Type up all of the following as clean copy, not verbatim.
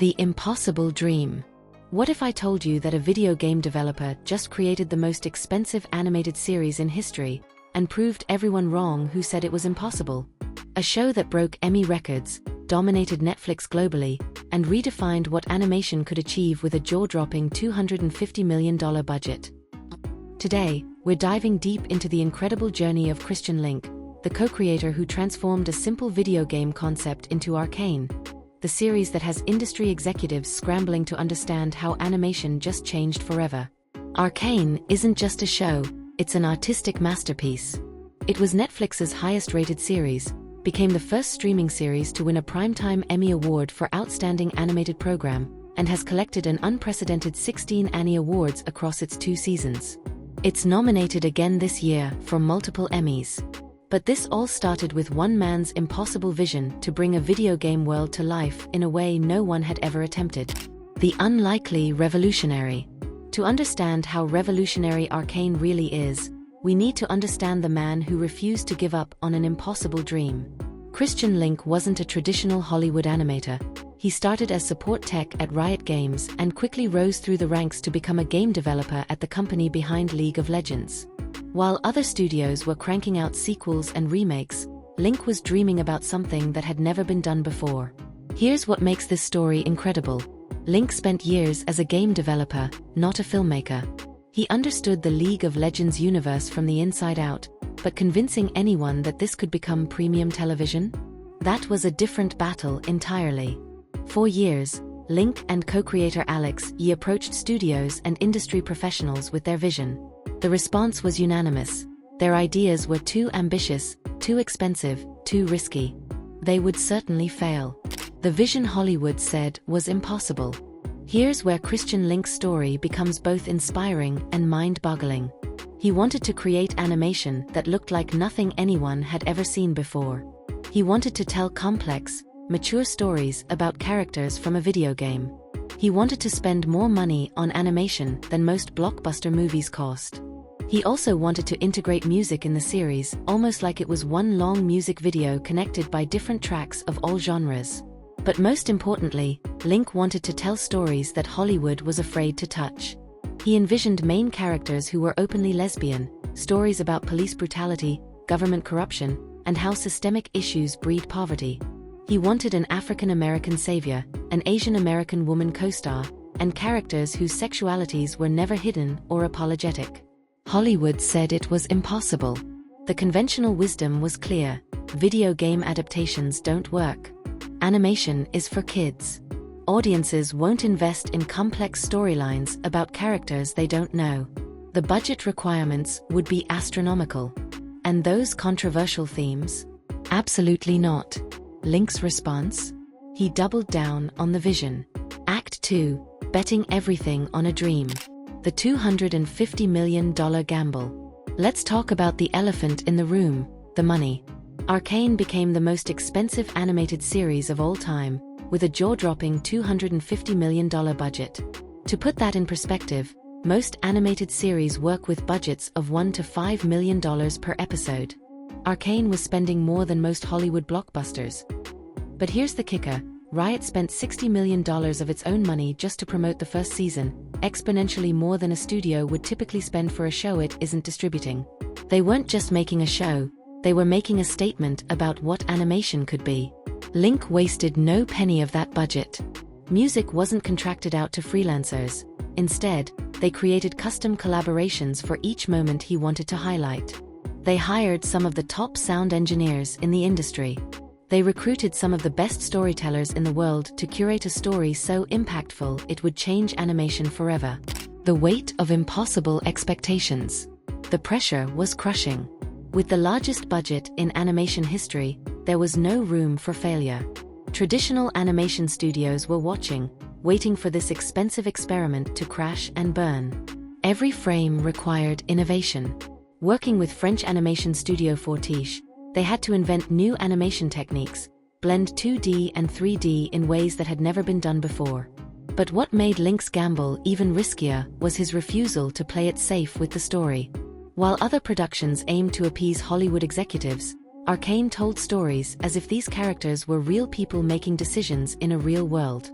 The impossible dream. What if I told you that a video game developer just created the most expensive animated series in history, and proved everyone wrong who said it was impossible? A show that broke Emmy records, dominated Netflix globally, and redefined what animation could achieve with a jaw-dropping $250 million budget. Today, we're diving deep into the incredible journey of Christian Linke, the co-creator who transformed a simple video game concept into Arcane, the series that has industry executives scrambling to understand how animation just changed forever. Arcane isn't just a show, it's an artistic masterpiece. It was Netflix's highest-rated series, became the first streaming series to win a Primetime Emmy Award for Outstanding Animated Program, and has collected an unprecedented 16 Annie Awards across its 2 seasons. It's nominated again this year for multiple Emmys. But this all started with one man's impossible vision to bring a video game world to life in a way no one had ever attempted. The unlikely revolutionary. To understand how revolutionary Arcane really is, we need to understand the man who refused to give up on an impossible dream. Christian Linke wasn't a traditional Hollywood animator. He started as support tech at Riot Games and quickly rose through the ranks to become a game developer at the company behind League of Legends. While other studios were cranking out sequels and remakes, Linke was dreaming about something that had never been done before. Here's what makes this story incredible. Linke spent years as a game developer, not a filmmaker. He understood the League of Legends universe from the inside out, but convincing anyone that this could become premium television? That was a different battle entirely. For years, Linke and co-creator Alex Ye approached studios and industry professionals with their vision. The response was unanimous. Their ideas were too ambitious, too expensive, too risky. They would certainly fail. The vision Hollywood said was impossible. Here's where Christian Linke's story becomes both inspiring and mind-boggling. He wanted to create animation that looked like nothing anyone had ever seen before. He wanted to tell complex, mature stories about characters from a video game. He wanted to spend more money on animation than most blockbuster movies cost. He also wanted to integrate music in the series, almost like it was one long music video connected by different tracks of all genres. But most importantly, Linke wanted to tell stories that Hollywood was afraid to touch. He envisioned main characters who were openly lesbian, stories about police brutality, government corruption, and how systemic issues breed poverty. He wanted an African American savior, an Asian American woman co-star, and characters whose sexualities were never hidden or apologetic. Hollywood said it was impossible. The conventional wisdom was clear: video game adaptations don't work. Animation is for kids. Audiences won't invest in complex storylines about characters they don't know. The budget requirements would be astronomical. And those controversial themes? Absolutely not. Linke's response? He doubled down on the vision. Act 2, betting everything on a dream. The $250 million gamble. Let's talk about the elephant in the room, the money. Arcane became the most expensive animated series of all time, with a jaw-dropping $250 million budget. To put that in perspective, most animated series work with budgets of $1 to $5 million per episode. Arcane was spending more than most Hollywood blockbusters. But here's the kicker: Riot spent $60 million of its own money just to promote the first season, exponentially more than a studio would typically spend for a show it isn't distributing. They weren't just making a show, they were making a statement about what animation could be. Linke wasted no penny of that budget. Music wasn't contracted out to freelancers. Instead, they created custom collaborations for each moment he wanted to highlight. They hired some of the top sound engineers in the industry. They recruited some of the best storytellers in the world to curate a story so impactful it would change animation forever. The weight of impossible expectations. The pressure was crushing. With the largest budget in animation history, there was no room for failure. Traditional animation studios were watching, waiting for this expensive experiment to crash and burn. Every frame required innovation. Working with French animation studio Fortiche, they had to invent new animation techniques, blend 2D and 3D in ways that had never been done before. But what made Linke's gamble even riskier was his refusal to play it safe with the story. While other productions aimed to appease Hollywood executives, Arcane told stories as if these characters were real people making decisions in a real world.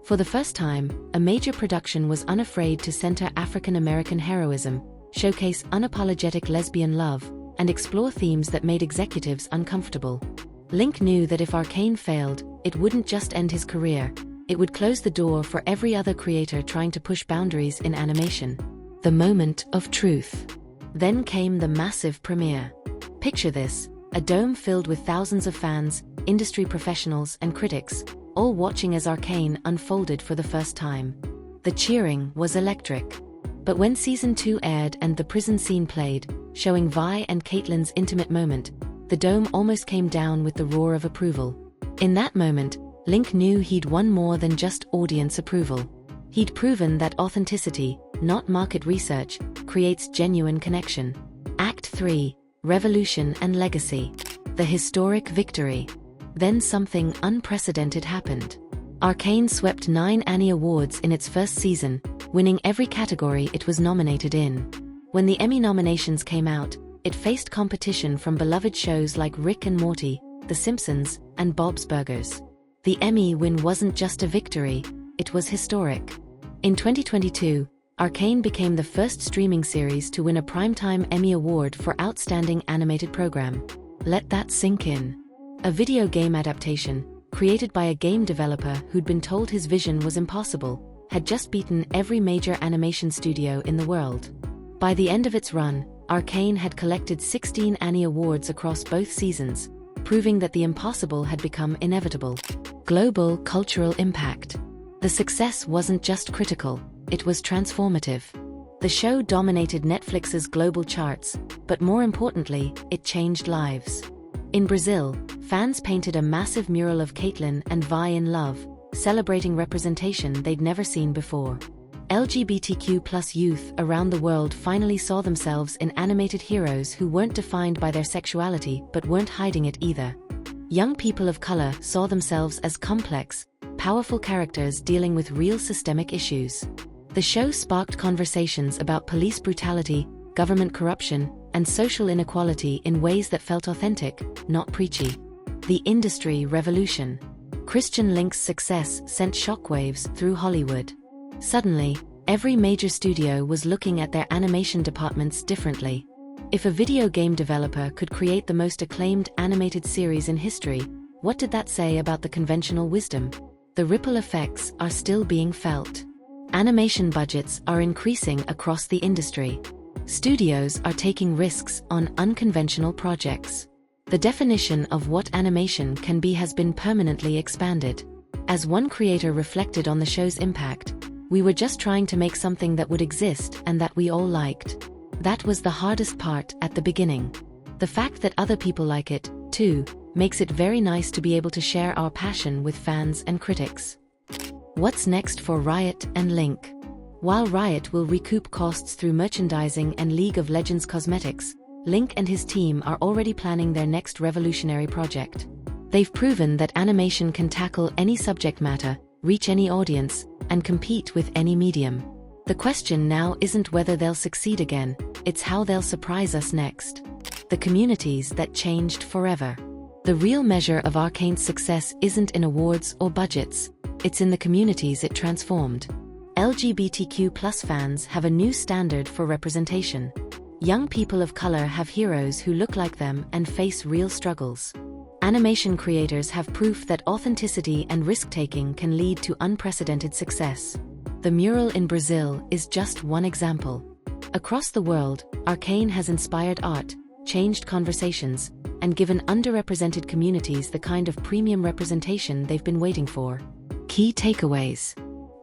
For the first time, a major production was unafraid to center African American heroism, showcase unapologetic lesbian love, and explore themes that made executives uncomfortable. Linke knew that if Arcane failed, it wouldn't just end his career, it would close the door for every other creator trying to push boundaries in animation. The moment of truth. Then came the massive premiere. Picture this, a dome filled with thousands of fans, industry professionals, and critics, all watching as Arcane unfolded for the first time. The cheering was electric. But when Season 2 aired and the prison scene played, showing Vi and Caitlyn's intimate moment, the dome almost came down with the roar of approval. In that moment, Linke knew he'd won more than just audience approval. He'd proven that authenticity, not market research, creates genuine connection. Act 3. Revolution and Legacy. The historic victory. Then something unprecedented happened. Arcane swept 9 Annie Awards in its first season, winning every category it was nominated in. When the Emmy nominations came out, it faced competition from beloved shows like Rick and Morty, The Simpsons, and Bob's Burgers. The Emmy win wasn't just a victory, it was historic. In 2022, Arcane became the first streaming series to win a Primetime Emmy Award for Outstanding Animated Program. Let that sink in. A video game adaptation, created by a game developer who'd been told his vision was impossible, had just beaten every major animation studio in the world. By the end of its run, Arcane had collected 16 Annie Awards across both seasons, proving that the impossible had become inevitable. Global cultural impact. The success wasn't just critical, it was transformative. The show dominated Netflix's global charts, but more importantly, it changed lives. In Brazil, fans painted a massive mural of Caitlyn and Vi in love, celebrating representation they'd never seen before. LGBTQ+ youth around the world finally saw themselves in animated heroes who weren't defined by their sexuality but weren't hiding it either. Young people of color saw themselves as complex, powerful characters dealing with real systemic issues. The show sparked conversations about police brutality, government corruption, and social inequality in ways that felt authentic, not preachy. The industry revolution. Christian Linke's success sent shockwaves through Hollywood. Suddenly, every major studio was looking at their animation departments differently. If a video game developer could create the most acclaimed animated series in history, what did that say about the conventional wisdom? The ripple effects are still being felt. Animation budgets are increasing across the industry. Studios are taking risks on unconventional projects. The definition of what animation can be has been permanently expanded. As one creator reflected on the show's impact, "We were just trying to make something that would exist and that we all liked. That was the hardest part at the beginning. The fact that other people like it, too, makes it very nice to be able to share our passion with fans and critics." What's next for Riot and Linke? While Riot will recoup costs through merchandising and League of Legends cosmetics, Linke and his team are already planning their next revolutionary project. They've proven that animation can tackle any subject matter, reach any audience, and compete with any medium. The question now isn't whether they'll succeed again, it's how they'll surprise us next. The communities that changed forever. The real measure of Arcane's success isn't in awards or budgets, it's in the communities it transformed. LGBTQ+ fans have a new standard for representation. Young people of color have heroes who look like them and face real struggles. Animation creators have proof that authenticity and risk-taking can lead to unprecedented success. The mural in Brazil is just one example. Across the world, Arcane has inspired art, changed conversations, and given underrepresented communities the kind of premium representation they've been waiting for. Key takeaways.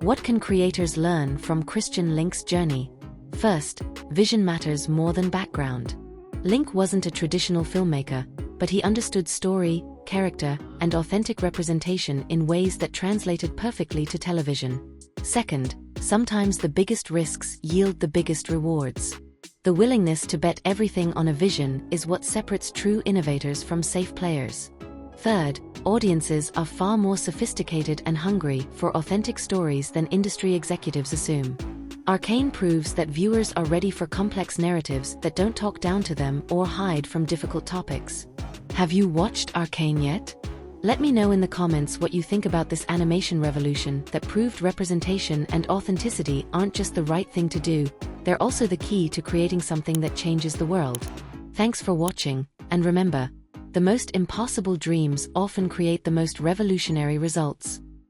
What can creators learn from Christian Linke's journey? First, vision matters more than background. Linke wasn't a traditional filmmaker, but he understood story, character, and authentic representation in ways that translated perfectly to television. Second, sometimes the biggest risks yield the biggest rewards. The willingness to bet everything on a vision is what separates true innovators from safe players. Third, audiences are far more sophisticated and hungry for authentic stories than industry executives assume. Arcane proves that viewers are ready for complex narratives that don't talk down to them or hide from difficult topics. Have you watched Arcane yet? Let me know in the comments what you think about this animation revolution that proved representation and authenticity aren't just the right thing to do, they're also the key to creating something that changes the world. Thanks for watching, and remember, the most impossible dreams often create the most revolutionary results.